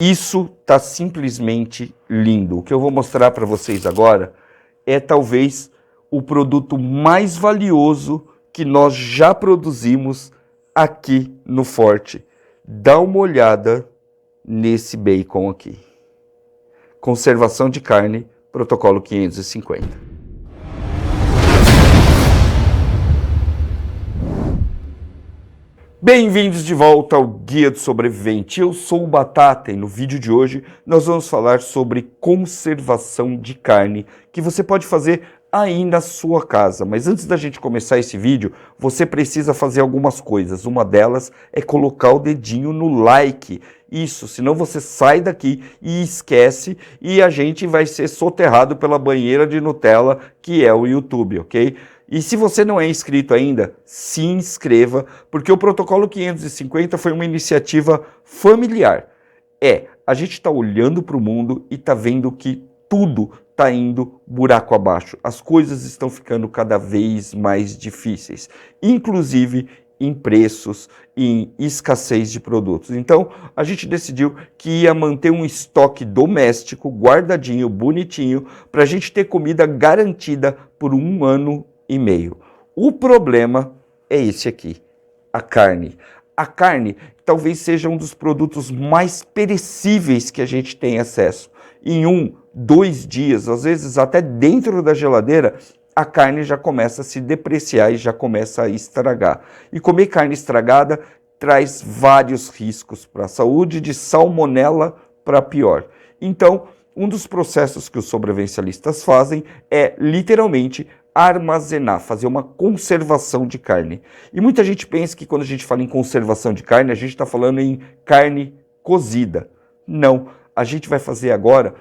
Isso tá simplesmente lindo. O que eu vou mostrar para vocês agora é talvez o produto mais valioso que nós já produzimos aqui no Forte. Dá uma olhada nesse bacon aqui. Conservação de carne, protocolo 550. Bem-vindos de volta ao Guia do Sobrevivente. Eu sou o Batata e no vídeo de hoje nós vamos falar sobre conservação de carne que você pode fazer aí na sua casa. Mas antes da gente começar esse vídeo, você precisa fazer algumas coisas. Uma delas é colocar o dedinho no like. Isso, senão você sai daqui e esquece e a gente vai ser soterrado pela banheira de Nutella que é o YouTube, ok? E se você não é inscrito ainda, se inscreva, porque o Protocolo 550 foi uma iniciativa familiar. A gente está olhando para o mundo e está vendo que tudo está indo buraco abaixo. As coisas estão ficando cada vez mais difíceis, inclusive em preços e em escassez de produtos. Então, a gente decidiu que ia manter um estoque doméstico, guardadinho, bonitinho, para a gente ter comida garantida por 1 ano e meio. O problema é esse aqui, a carne. A carne talvez seja um dos produtos mais perecíveis que a gente tem acesso. Em 1, 2 dias, às vezes até dentro da geladeira, a carne já começa a se depreciar e já começa a estragar. E comer carne estragada traz vários riscos para a saúde, de salmonela para pior. Então, um dos processos que os sobrevivencialistas fazem é literalmente armazenar, fazer uma conservação de carne. E muita gente pensa que quando a gente fala em conservação de carne, a gente está falando em carne cozida. Não, a gente vai fazer agora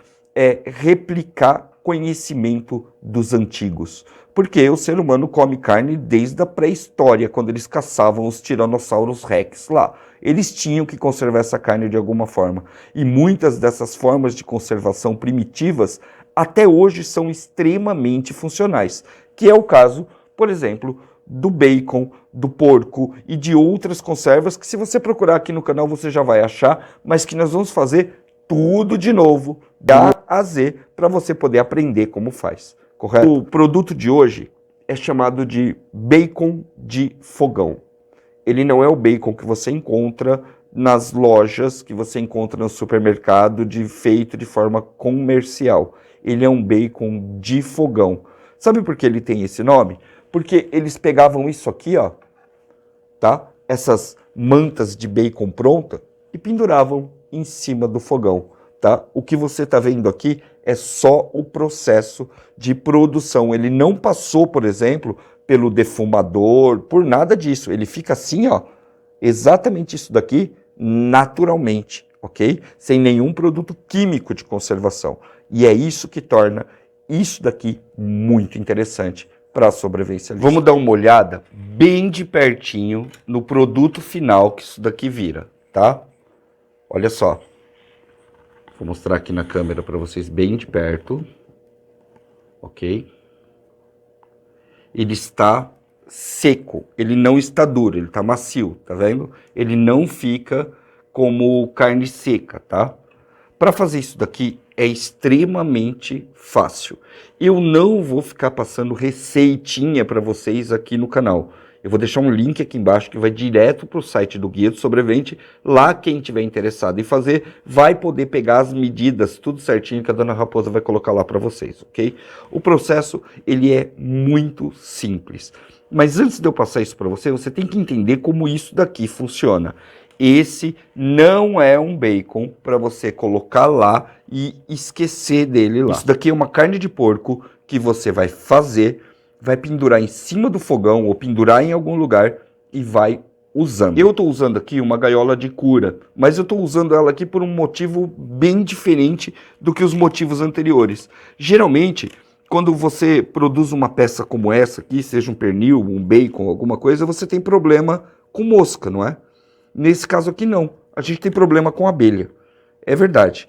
replicar conhecimento dos antigos. Porque o ser humano come carne desde a pré-história, quando eles caçavam os tiranossauros rex lá. Eles tinham que conservar essa carne de alguma forma. E muitas dessas formas de conservação primitivas até hoje são extremamente funcionais, que é o caso, por exemplo, do bacon, do porco e de outras conservas que se você procurar aqui no canal você já vai achar, mas que nós vamos fazer tudo de novo, da A a Z, para você poder aprender como faz, correto? O produto de hoje é chamado de bacon de fogão. Ele não é o bacon que você encontra nas lojas, que você encontra no supermercado, feito de forma comercial. Ele é um bacon de fogão. Sabe por que ele tem esse nome? Porque eles pegavam isso aqui, ó, tá? Essas mantas de bacon pronta e penduravam em cima do fogão, tá? O que você está vendo aqui é só o processo de produção. Ele não passou, por exemplo, pelo defumador, por nada disso. Ele fica assim, ó, exatamente isso daqui, naturalmente, ok? Sem nenhum produto químico de conservação. E é isso que torna isso daqui muito interessante para a sobrevivência. Vamos dar uma olhada bem de pertinho no produto final que isso daqui vira, tá? Olha só. Vou mostrar aqui na câmera para vocês bem de perto. Ok? Ele está seco, ele não está duro, ele está macio, tá vendo? Ele não fica como carne seca, tá? Para fazer isso daqui é extremamente fácil. Eu não vou ficar passando receitinha para vocês aqui no canal. Eu vou deixar um link aqui embaixo que vai direto para o site do Guia do Sobrevivente. Lá quem tiver interessado em fazer vai poder pegar as medidas, tudo certinho que a Dona Raposa vai colocar lá para vocês, ok? O processo ele é muito simples. Mas antes de eu passar isso para você, você tem que entender como isso daqui funciona. Esse não é um bacon para você colocar lá e esquecer dele lá. Isso daqui é uma carne de porco que você vai fazer, vai pendurar em cima do fogão ou pendurar em algum lugar e vai usando. Eu estou usando aqui uma gaiola de cura, mas eu estou usando ela aqui por um motivo bem diferente do que os motivos anteriores. Geralmente, quando você produz uma peça como essa aqui, seja um pernil, um bacon, alguma coisa, você tem problema com mosca, não é? Nesse caso aqui não, a gente tem problema com abelha, é verdade.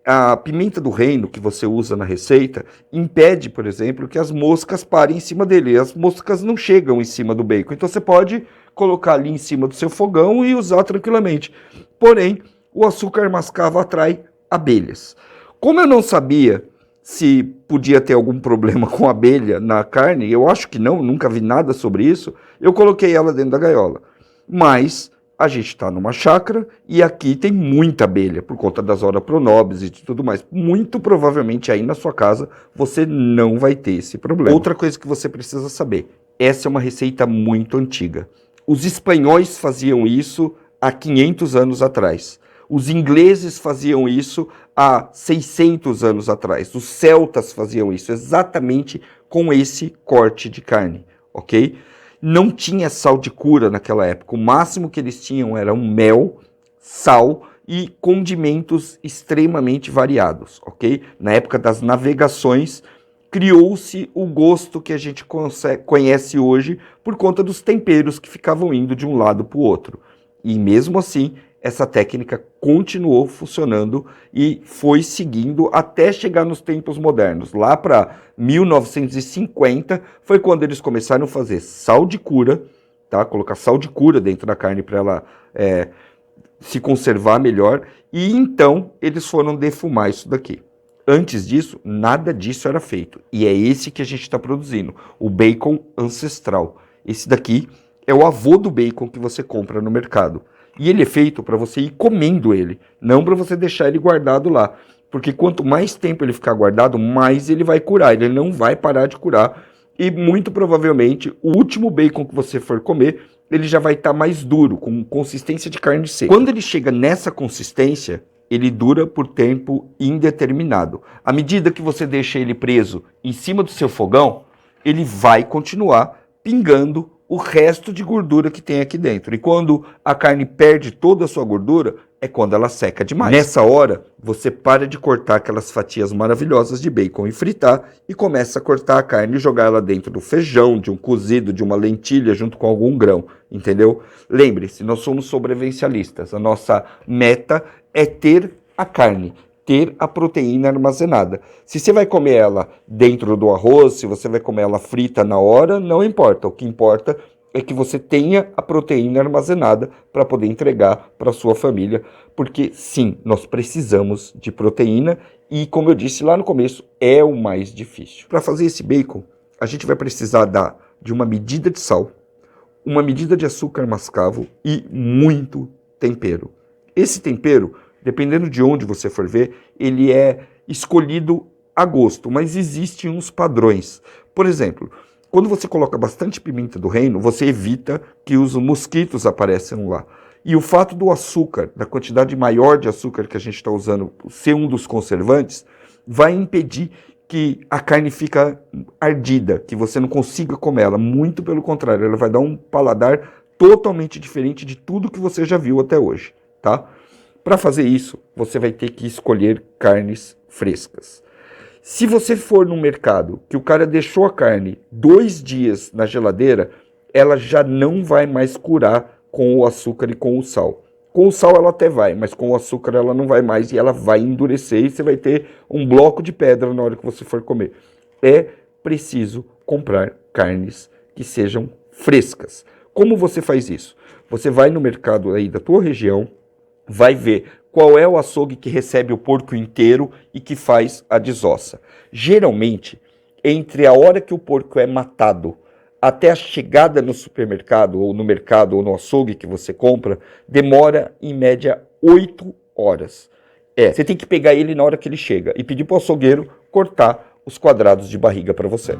A pimenta do reino que você usa na receita impede, por exemplo, que as moscas parem em cima dele. As moscas não chegam em cima do bacon, então você pode colocar ali em cima do seu fogão e usar tranquilamente. Porém, o açúcar mascavo atrai abelhas. Como eu não sabia se podia ter algum problema com abelha na carne, eu acho que não, nunca vi nada sobre isso, eu coloquei ela dentro da gaiola. Mas a gente está numa chácara e aqui tem muita abelha, por conta das Ora Pronobis e tudo mais. Muito provavelmente aí na sua casa você não vai ter esse problema. Outra coisa que você precisa saber, essa é uma receita muito antiga. Os espanhóis faziam isso há 500 anos atrás. Os ingleses faziam isso há 600 anos atrás. Os celtas faziam isso exatamente com esse corte de carne, ok? Não tinha sal de cura naquela época. O máximo que eles tinham era um mel, sal e condimentos extremamente variados, ok? Na época das navegações, criou-se o gosto que a gente conhece hoje por conta dos temperos que ficavam indo de um lado para o outro. E mesmo assim, essa técnica continuou funcionando e foi seguindo até chegar nos tempos modernos. Lá para 1950 foi quando eles começaram a fazer sal de cura, tá? Colocar sal de cura dentro da carne para ela se conservar melhor. E então eles foram defumar isso daqui. Antes disso, nada disso era feito. E é esse que a gente está produzindo, o bacon ancestral. Esse daqui é o avô do bacon que você compra no mercado. E ele é feito para você ir comendo ele, não para você deixar ele guardado lá. Porque quanto mais tempo ele ficar guardado, mais ele vai curar. Ele não vai parar de curar. E muito provavelmente, o último bacon que você for comer, ele já vai estar mais duro, com consistência de carne seca. Quando ele chega nessa consistência, ele dura por tempo indeterminado. À medida que você deixa ele preso em cima do seu fogão, ele vai continuar pingando o resto de gordura que tem aqui dentro. E quando a carne perde toda a sua gordura, é quando ela seca demais. Nessa hora, você para de cortar aquelas fatias maravilhosas de bacon e fritar e começa a cortar a carne e jogar ela dentro do feijão, de um cozido, de uma lentilha, junto com algum grão, entendeu? Lembre-se, nós somos sobrevivencialistas. A nossa meta é ter a carne, ter a proteína armazenada. Se você vai comer ela dentro do arroz, se você vai comer ela frita na hora, não importa. O que importa é que você tenha a proteína armazenada para poder entregar para a sua família, porque sim, nós precisamos de proteína e, como eu disse lá no começo, é o mais difícil. Para fazer esse bacon, a gente vai precisar de uma medida de sal, uma medida de açúcar mascavo e muito tempero. Esse tempero, dependendo de onde você for ver, ele é escolhido a gosto, mas existem uns padrões. Por exemplo, quando você coloca bastante pimenta do reino, você evita que os mosquitos apareçam lá. E o fato do açúcar, da quantidade maior de açúcar que a gente está usando, ser um dos conservantes, vai impedir que a carne fica ardida, que você não consiga comer ela. Muito pelo contrário, ela vai dar um paladar totalmente diferente de tudo que você já viu até hoje, tá? Para fazer isso, você vai ter que escolher carnes frescas. Se você for no mercado que o cara deixou a carne 2 dias na geladeira, ela já não vai mais curar com o açúcar e com o sal. Com o sal ela até vai, mas com o açúcar ela não vai mais e ela vai endurecer e você vai ter um bloco de pedra na hora que você for comer. É preciso comprar carnes que sejam frescas. Como você faz isso? Você vai no mercado aí da tua região, vai ver qual é o açougue que recebe o porco inteiro e que faz a desossa. Geralmente, entre a hora que o porco é matado até a chegada no supermercado, ou no mercado, ou no açougue que você compra, demora em média 8 horas. Você tem que pegar ele na hora que ele chega e pedir para o açougueiro cortar os quadrados de barriga para você.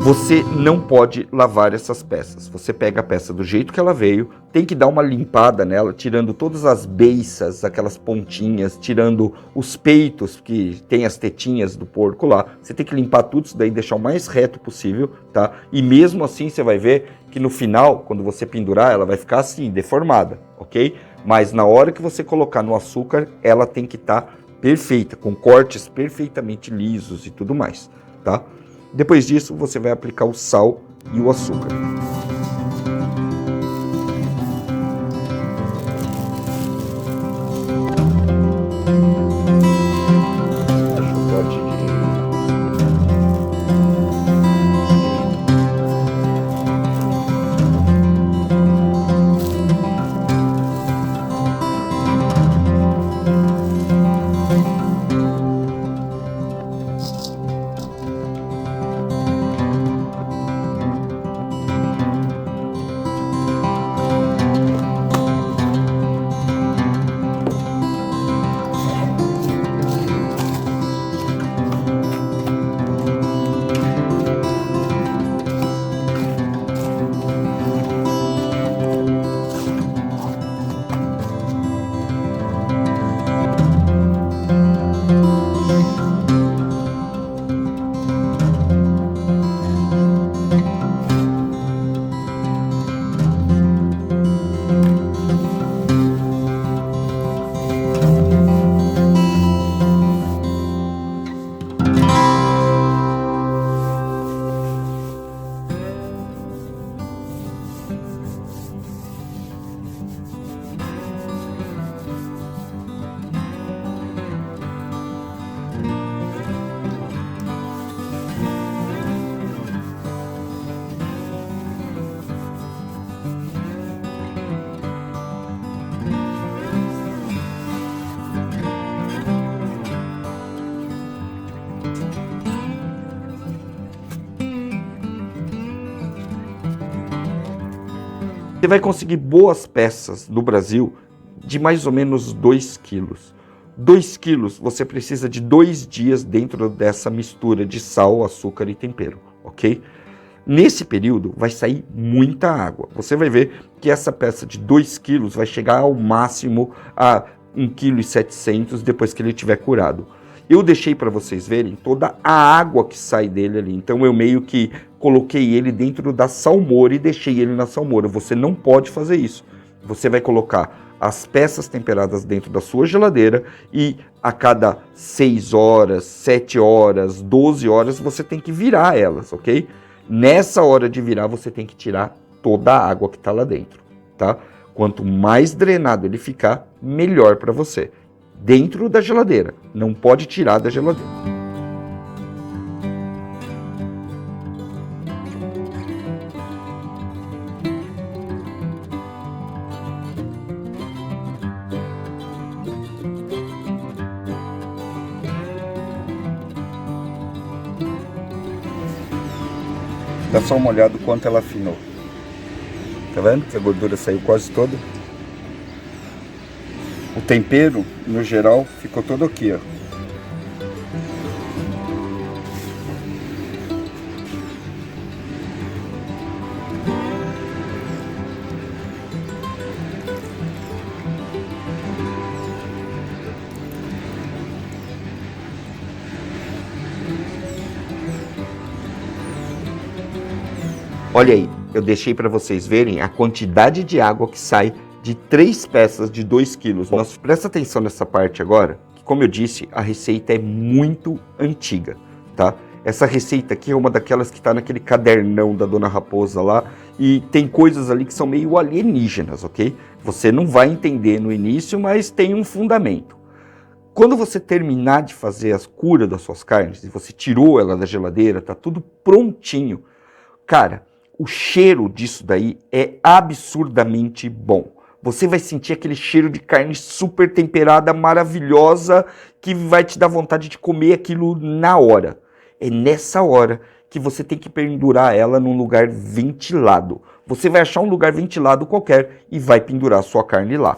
Você não pode lavar essas peças. Você pega a peça do jeito que ela veio, tem que dar uma limpada nela, tirando todas as beiças, aquelas pontinhas, tirando os peitos que tem as tetinhas do porco lá. Você tem que limpar tudo isso daí, deixar o mais reto possível, tá? E mesmo assim você vai ver que no final, quando você pendurar, ela vai ficar assim, deformada, ok? Mas na hora que você colocar no açúcar, ela tem que estar perfeita, com cortes perfeitamente lisos e tudo mais, tá? Depois disso, você vai aplicar o sal e o açúcar. Você vai conseguir boas peças no Brasil de mais ou menos 2 quilos. 2 quilos você precisa de 2 dias dentro dessa mistura de sal, açúcar e tempero, ok? Nesse período vai sair muita água. Você vai ver que essa peça de 2 quilos vai chegar ao máximo a 1,7 kg depois que ele estiver curado. Eu deixei para vocês verem toda a água que sai dele ali, então eu meio que coloquei ele dentro da salmoura e deixei ele na salmoura. Você não pode fazer isso. Você vai colocar as peças temperadas dentro da sua geladeira e a cada 6 horas, 7 horas, 12 horas você tem que virar elas, ok? Nessa hora de virar você tem que tirar toda a água que está lá dentro, tá? Quanto mais drenado ele ficar, melhor para você. Dentro da geladeira, não pode tirar da geladeira. Dá só uma olhada o quanto ela afinou. Tá vendo que a gordura saiu quase toda? O tempero, no geral, ficou todo aqui, ó. Olha aí, eu deixei para vocês verem a quantidade de água que sai de 3 peças de 2 quilos. Mas presta atenção nessa parte agora, que como eu disse, a receita é muito antiga, tá? Essa receita aqui é uma daquelas que está naquele cadernão da Dona Raposa lá, e tem coisas ali que são meio alienígenas, ok? Você não vai entender no início, mas tem um fundamento. Quando você terminar de fazer as curas das suas carnes, e você tirou ela da geladeira, tá tudo prontinho, cara, o cheiro disso daí é absurdamente bom. Você vai sentir aquele cheiro de carne super temperada, maravilhosa, que vai te dar vontade de comer aquilo na hora. É nessa hora que você tem que pendurar ela num lugar ventilado. Você vai achar um lugar ventilado qualquer e vai pendurar a sua carne lá.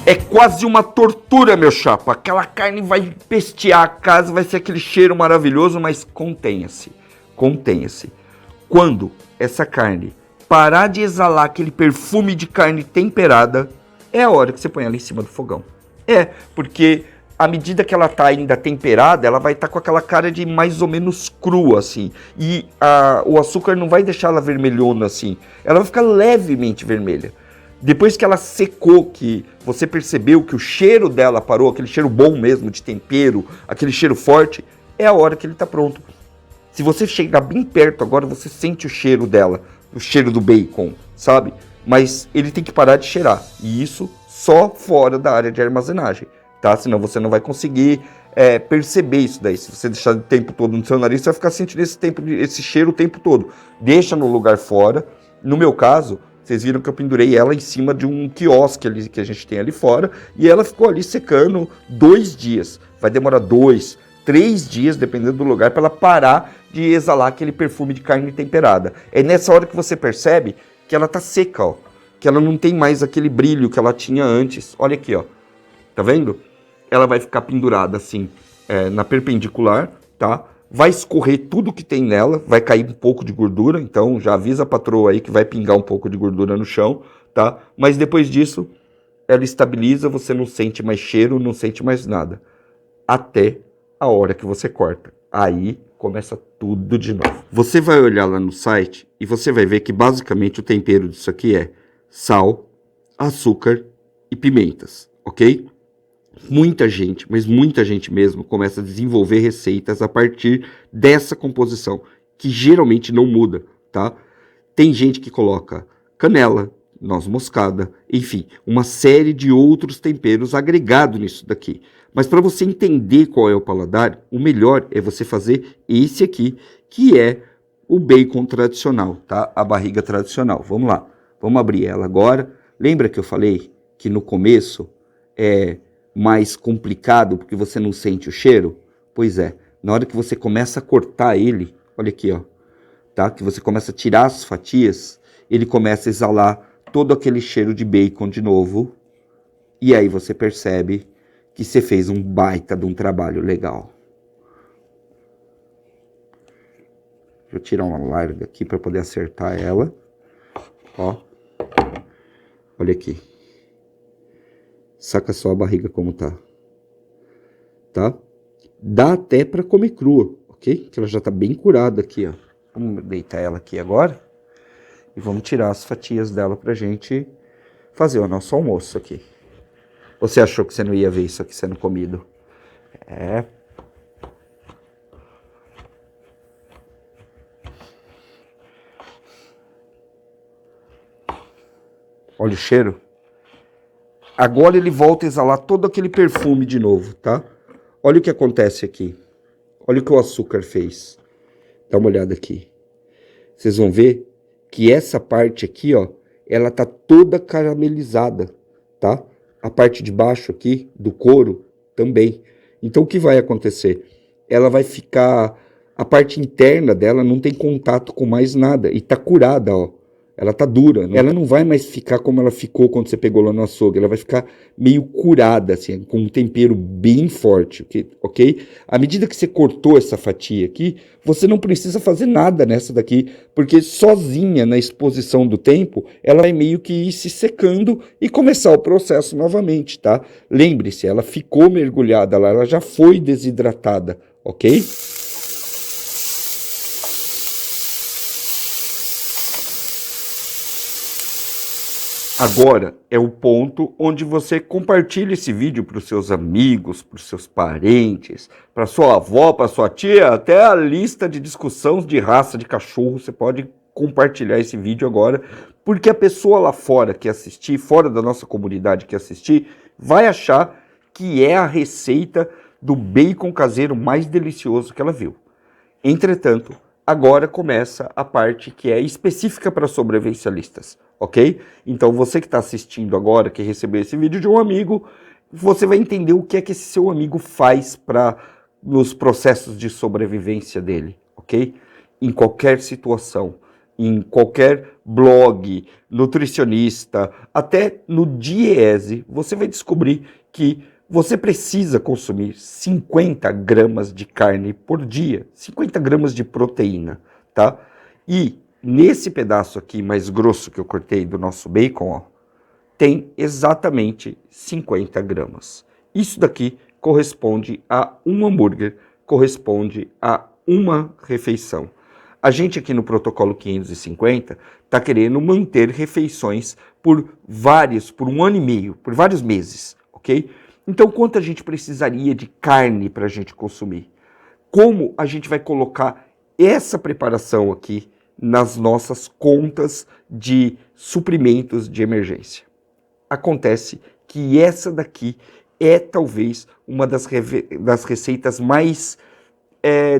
É quase uma tortura, meu chapa. Aquela carne vai pestear a casa, vai ser aquele cheiro maravilhoso, mas contenha-se. Contenha-se. Quando essa carne parar de exalar aquele perfume de carne temperada, é a hora que você põe ela em cima do fogão. Porque à medida que ela tá ainda temperada, ela vai estar com aquela cara de mais ou menos crua, assim. E o açúcar não vai deixar ela vermelhona, assim. Ela vai ficar levemente vermelha. Depois que ela secou, que você percebeu que o cheiro dela parou, aquele cheiro bom mesmo de tempero, aquele cheiro forte, é a hora que ele está pronto. Se você chegar bem perto agora, você sente o cheiro dela, o cheiro do bacon, sabe? Mas ele tem que parar de cheirar. E isso só fora da área de armazenagem, tá? Senão você não vai conseguir perceber isso daí. Se você deixar o tempo todo no seu nariz, você vai ficar sentindo esse cheiro o tempo todo. Deixa no lugar fora. No meu caso, vocês viram que eu pendurei ela em cima de um quiosque ali, que a gente tem ali fora, e ela ficou ali secando 2 dias. Vai demorar 2, 3 dias, dependendo do lugar, para ela parar de exalar aquele perfume de carne temperada. É nessa hora que você percebe que ela tá seca, ó, que ela não tem mais aquele brilho que ela tinha antes. Olha aqui, ó. Tá vendo? Ela vai ficar pendurada assim, na perpendicular, tá? Vai escorrer tudo que tem nela, vai cair um pouco de gordura, então já avisa a patroa aí que vai pingar um pouco de gordura no chão, tá? Mas depois disso, ela estabiliza, você não sente mais cheiro, não sente mais nada. Até a hora que você corta. Aí começa tudo de novo. Você vai olhar lá no site e você vai ver que basicamente o tempero disso aqui é sal, açúcar e pimentas, ok? Muita gente, mas muita gente mesmo, começa a desenvolver receitas a partir dessa composição, que geralmente não muda, tá? Tem gente que coloca canela, noz moscada, enfim, uma série de outros temperos agregados nisso daqui. Mas para você entender qual é o paladar, o melhor é você fazer esse aqui, que é o bacon tradicional, tá? A barriga tradicional. Vamos lá, vamos abrir ela agora. Lembra que eu falei que no começo é mais complicado porque você não sente o cheiro? Pois é, na hora que você começa a cortar ele, olha aqui, ó, tá? Que você começa a tirar as fatias, ele começa a exalar todo aquele cheiro de bacon de novo, e aí você percebe que você fez um baita de um trabalho legal. Deixa eu tirar uma larga aqui para poder acertar ela, ó, olha aqui. Saca só a barriga como tá. Tá? Dá até para comer crua, ok? Que ela já tá bem curada aqui, ó. Vamos deitar ela aqui agora. E vamos tirar as fatias dela pra gente fazer o nosso almoço aqui. Você achou que você não ia ver isso aqui sendo comido? Olha o cheiro. Agora ele volta a exalar todo aquele perfume de novo, tá? Olha o que acontece aqui. Olha o que o açúcar fez. Dá uma olhada aqui. Vocês vão ver que essa parte aqui, ó, ela tá toda caramelizada, tá? A parte de baixo aqui, do couro, também. Então o que vai acontecer? Ela vai ficar... A parte interna dela não tem contato com mais nada. E tá curada, ó. Ela tá dura, né? Ela não vai mais ficar como ela ficou quando você pegou lá no açougue. Ela vai ficar meio curada, assim, com um tempero bem forte, ok? À medida que você cortou essa fatia aqui, você não precisa fazer nada nessa daqui, porque sozinha, na exposição do tempo, ela vai meio que ir se secando e começar o processo novamente, tá? Lembre-se, ela ficou mergulhada lá, ela já foi desidratada, ok? Agora é o ponto onde você compartilha esse vídeo para os seus amigos, para os seus parentes, para sua avó, para sua tia, até a lista de discussão de raça de cachorro. Você pode compartilhar esse vídeo agora, porque a pessoa lá fora que assistir, fora da nossa comunidade que assistir, vai achar que é a receita do bacon caseiro mais delicioso que ela viu. Entretanto, agora começa a parte que é específica para sobrevivencialistas, ok? Então você que está assistindo agora, que recebeu esse vídeo de um amigo, você vai entender o que é que esse seu amigo faz nos processos de sobrevivência dele, ok? Em qualquer situação. em qualquer blog, nutricionista, até no Diese, você vai descobrir que você precisa consumir 50 gramas de carne por dia, 50 gramas de proteína, tá? E nesse pedaço aqui mais grosso que eu cortei do nosso bacon, ó, tem exatamente 50 gramas. Isso daqui corresponde a um hambúrguer, corresponde a uma refeição. A gente aqui no protocolo 550 está querendo manter refeições por um ano e meio, por vários meses, ok? Então, quanto a gente precisaria de carne para a gente consumir? Como a gente vai colocar essa preparação aqui nas nossas contas de suprimentos de emergência? Acontece que essa daqui é talvez uma das receitas mais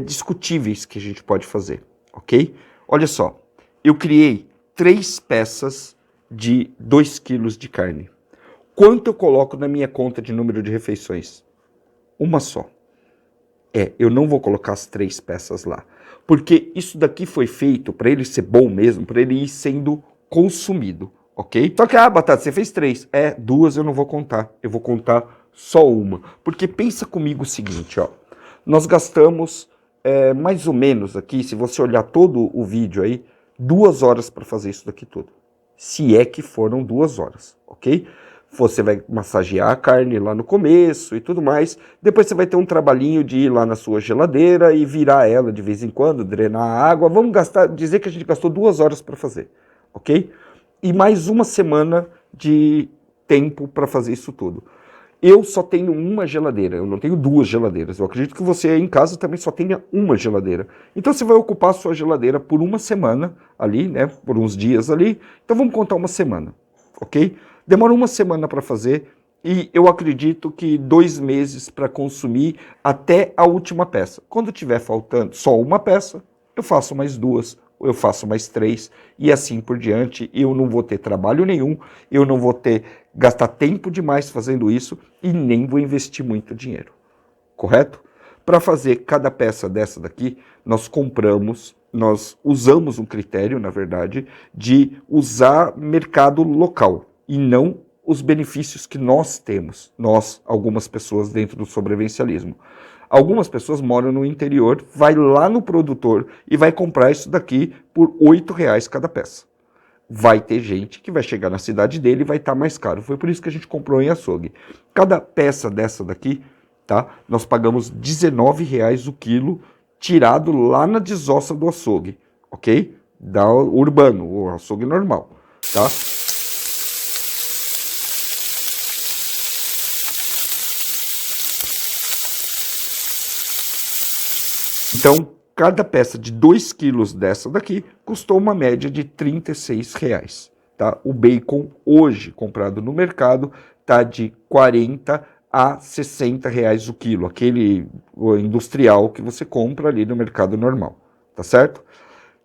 discutíveis que a gente pode fazer, ok? Olha só, eu criei 3 peças de 2 quilos de carne. Quanto eu coloco na minha conta de número de refeições? Uma só. Eu não vou colocar as 3 peças lá, porque isso daqui foi feito para ele ser bom mesmo, para ele ir sendo consumido, ok? Só que, Batata, você fez 3. 2 eu não vou contar, eu vou contar só uma. Porque pensa comigo o seguinte, ó. Nós gastamos mais ou menos aqui, se você olhar todo o vídeo aí, 2 horas para fazer isso daqui tudo. Se é que foram 2 horas, ok? Você vai massagear a carne lá no começo e tudo mais. Depois você vai ter um trabalhinho de ir lá na sua geladeira e virar ela de vez em quando, drenar a água. Vamos dizer que a gente gastou 2 horas para fazer, ok? E mais uma semana de tempo para fazer isso tudo. Eu só tenho uma geladeira, eu não tenho 2 geladeiras. Eu acredito que você aí em casa também só tenha uma geladeira. Então você vai ocupar a sua geladeira por uma semana ali, né? Por uns dias ali. Então vamos contar uma semana, ok? Demora uma semana para fazer e eu acredito que 2 meses para consumir até a última peça. Quando tiver faltando só uma peça, eu faço mais 2, ou eu faço mais 3 e assim por diante. Eu não vou ter trabalho nenhum, eu não vou gastar tempo demais fazendo isso e nem vou investir muito dinheiro, correto? Para fazer cada peça dessa daqui, nós usamos um critério, na verdade, de usar mercado local e não os benefícios que nós temos, algumas pessoas dentro do sobrevivencialismo. Algumas pessoas moram no interior, vai lá no produtor e vai comprar isso daqui por R$8 cada peça. Vai ter gente que vai chegar na cidade dele e vai estar mais caro. Foi por isso que a gente comprou em açougue. Cada peça dessa daqui, tá? Nós pagamos R$19 o quilo, tirado lá na desossa do açougue, ok? Da urbano, o açougue normal, tá? Então, cada peça de 2 quilos dessa daqui custou uma média de R$36. Tá? O bacon hoje comprado no mercado está de 40 a 60 reais o quilo, aquele industrial que você compra ali no mercado normal, tá certo?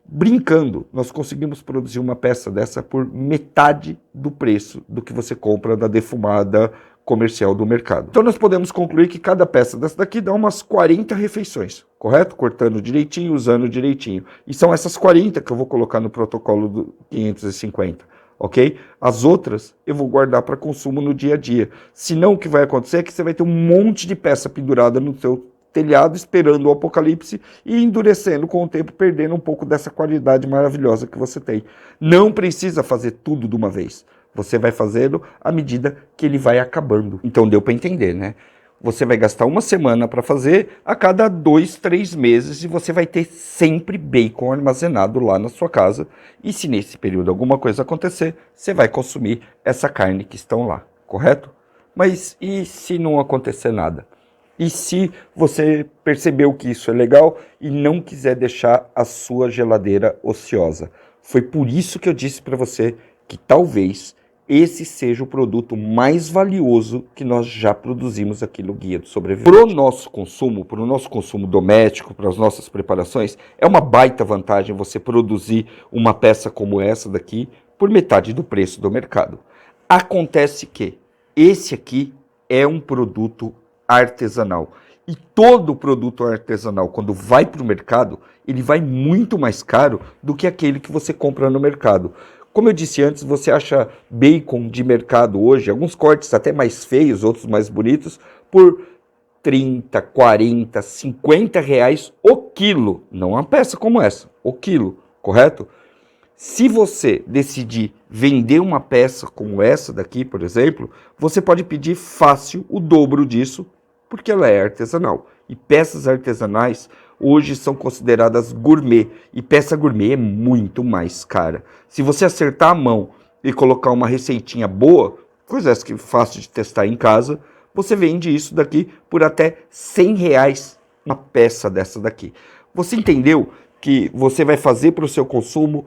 Brincando, nós conseguimos produzir uma peça dessa por metade do preço do que você compra da defumada comercial do mercado. Então nós podemos concluir que cada peça dessa daqui dá umas 40 refeições, correto? Cortando direitinho, usando direitinho. E são essas 40 que eu vou colocar no protocolo do 550, ok? As outras eu vou guardar para consumo no dia a dia. Senão o que vai acontecer é que você vai ter um monte de peça pendurada no seu telhado esperando o apocalipse e endurecendo com o tempo, perdendo um pouco dessa qualidade maravilhosa que você tem. Não precisa fazer tudo de uma vez. Você vai fazendo à medida que ele vai acabando. Então deu para entender, né? Você vai gastar uma semana para fazer a cada 2, 3 meses e você vai ter sempre bacon armazenado lá na sua casa. E se nesse período alguma coisa acontecer, você vai consumir essa carne que estão lá, correto? Mas e se não acontecer nada? E se você percebeu que isso é legal e não quiser deixar a sua geladeira ociosa? Foi por isso que eu disse para você que talvez esse seja o produto mais valioso que nós já produzimos aqui no Guia do Sobrevivente. Para o nosso consumo doméstico, para as nossas preparações, é uma baita vantagem você produzir uma peça como essa daqui por metade do preço do mercado. Acontece que esse aqui é um produto artesanal E todo produto artesanal, quando vai para o mercado, ele vai muito mais caro do que aquele que você compra no mercado. Como eu disse antes, você acha bacon de mercado hoje, alguns cortes até mais feios, outros mais bonitos, por 30, 40, 50 reais o quilo. Não uma peça como essa, o quilo, correto? Se você decidir vender uma peça como essa daqui, por exemplo, você pode pedir fácil o dobro disso, porque ela é artesanal. E peças artesanais hoje são consideradas gourmet, e peça gourmet é muito mais cara. Se você acertar a mão e colocar uma receitinha boa, coisa essa que é fácil de testar em casa, você vende isso daqui por até 100 reais uma peça dessa daqui. Você entendeu que você vai fazer para o seu consumo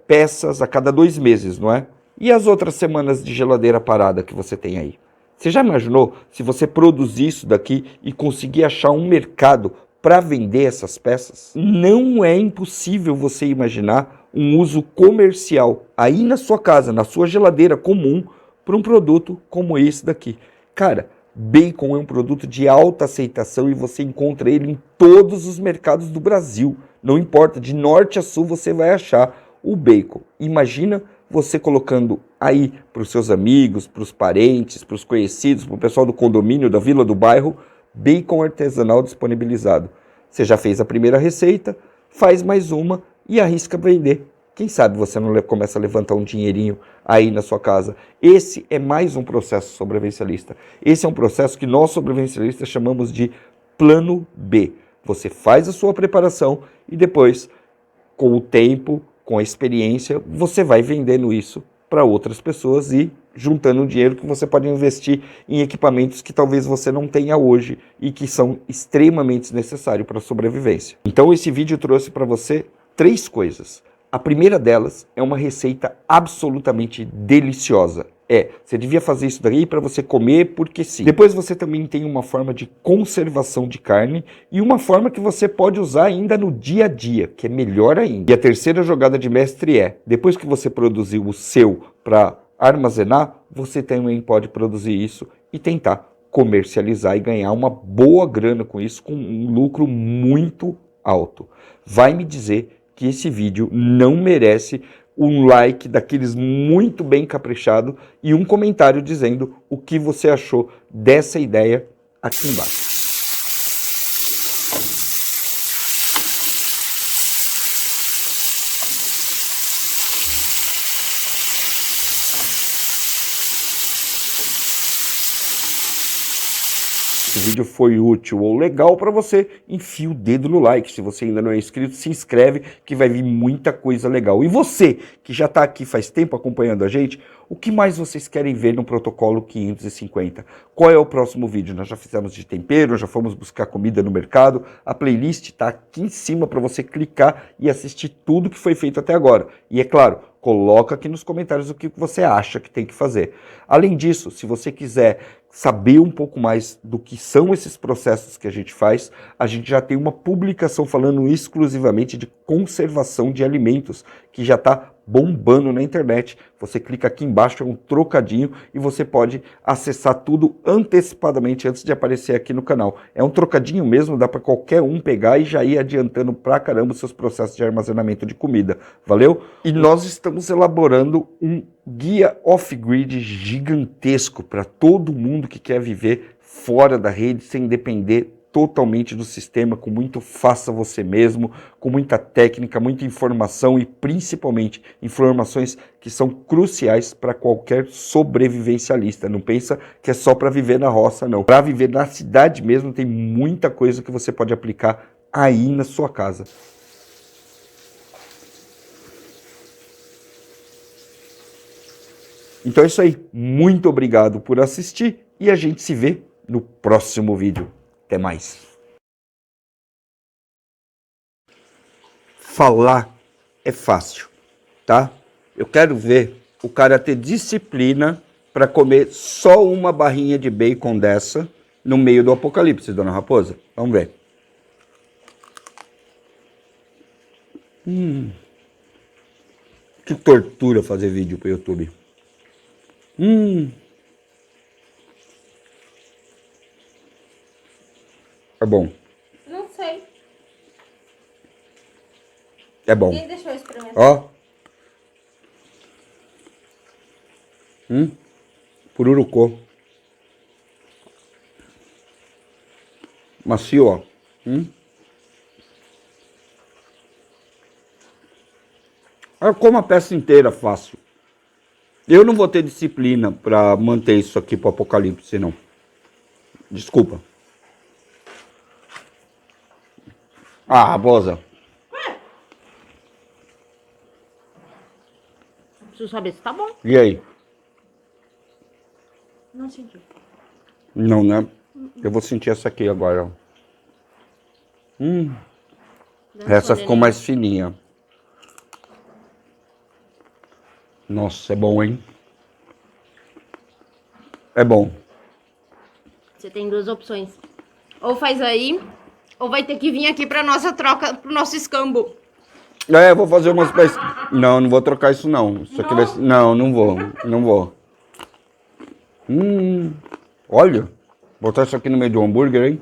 peças a cada 2 meses, não é? E as outras semanas de geladeira parada que você tem aí? Você já imaginou se você produzir isso daqui e conseguir achar um mercado para vender essas peças? Não é impossível você imaginar um uso comercial aí na sua casa, na sua geladeira comum, para um produto como esse daqui. Cara, bacon é um produto de alta aceitação e você encontra ele em todos os mercados do Brasil. Não importa, de norte a sul você vai achar o bacon. Imagina você colocando aí para os seus amigos, para os parentes, para os conhecidos, para o pessoal do condomínio, da vila, do bairro, bacon artesanal disponibilizado. Você já fez a primeira receita, faz mais uma e arrisca vender. Quem sabe você não começa a levantar um dinheirinho aí na sua casa. Esse é mais um processo sobrevivencialista. Esse é um processo que nós sobrevivencialistas chamamos de plano B. Você faz a sua preparação e depois, com o tempo, com a experiência, você vai vendendo isso para outras pessoas e juntando o dinheiro que você pode investir em equipamentos que talvez você não tenha hoje e que são extremamente necessários para a sobrevivência. Então esse vídeo trouxe para você 3 coisas. A primeira delas é uma receita absolutamente deliciosa. Você devia fazer isso daí para você comer porque sim. Depois você também tem uma forma de conservação de carne e uma forma que você pode usar ainda no dia a dia, que é melhor ainda. E a terceira jogada de mestre depois que você produziu o seu para armazenar, você também pode produzir isso e tentar comercializar e ganhar uma boa grana com isso, com um lucro muito alto. Vai me dizer que esse vídeo não merece um like daqueles muito bem caprichado e um comentário dizendo o que você achou dessa ideia aqui embaixo. Se o vídeo foi útil ou legal para você, enfia o dedo no like. Se você ainda não é inscrito, se inscreve que vai vir muita coisa legal. E você, que já está aqui faz tempo acompanhando a gente, o que mais vocês querem ver no protocolo 550? Qual é o próximo vídeo? Nós já fizemos de tempero, já fomos buscar comida no mercado. A playlist está aqui em cima para você clicar e assistir tudo que foi feito até agora. E é claro, coloca aqui nos comentários o que você acha que tem que fazer. Além disso, se você quiser saber um pouco mais do que são esses processos que a gente faz, a gente já tem uma publicação falando exclusivamente de conservação de alimentos, que já está bombando na internet. Você clica aqui embaixo, é um trocadinho, e você pode acessar tudo antecipadamente antes de aparecer aqui no canal. É um trocadinho mesmo, dá para qualquer um pegar e já ir adiantando pra caramba os seus processos de armazenamento de comida. Valeu? E nós estamos elaborando um guia off-grid gigantesco para todo mundo que quer viver fora da rede, sem depender totalmente do sistema, com muito faça você mesmo, com muita técnica, muita informação e principalmente informações que são cruciais para qualquer sobrevivencialista. Não pensa que é só para viver na roça, não. Para viver na cidade mesmo tem muita coisa que você pode aplicar aí na sua casa. Então é isso aí. Muito obrigado por assistir e a gente se vê no próximo vídeo. Até mais. Falar é fácil, tá? Eu quero ver o cara ter disciplina para comer só uma barrinha de bacon dessa no meio do apocalipse, dona Raposa. Vamos ver. Que tortura fazer vídeo pro YouTube. É bom. Não sei. É bom. Ninguém deixou eu experimentar. Ó. Pururucô. Macio, ó. Eu como a peça inteira fácil. Eu não vou ter disciplina pra manter isso aqui pro apocalipse, não. Desculpa. Ah, raposa. Preciso saber se tá bom. E aí? Não senti. Não, né? Eu vou sentir essa aqui agora, ó. Essa ficou mais fininha. Nossa, é bom, hein? É bom. Você tem duas opções. Ou faz aí, ou vai ter que vir aqui pra nossa troca, pro nosso escambo. É, eu vou fazer uma espécie... Não, não vou trocar isso, não. Isso aqui vai... Não, não vou. Não vou. Olha. Botar isso aqui no meio do hambúrguer, hein?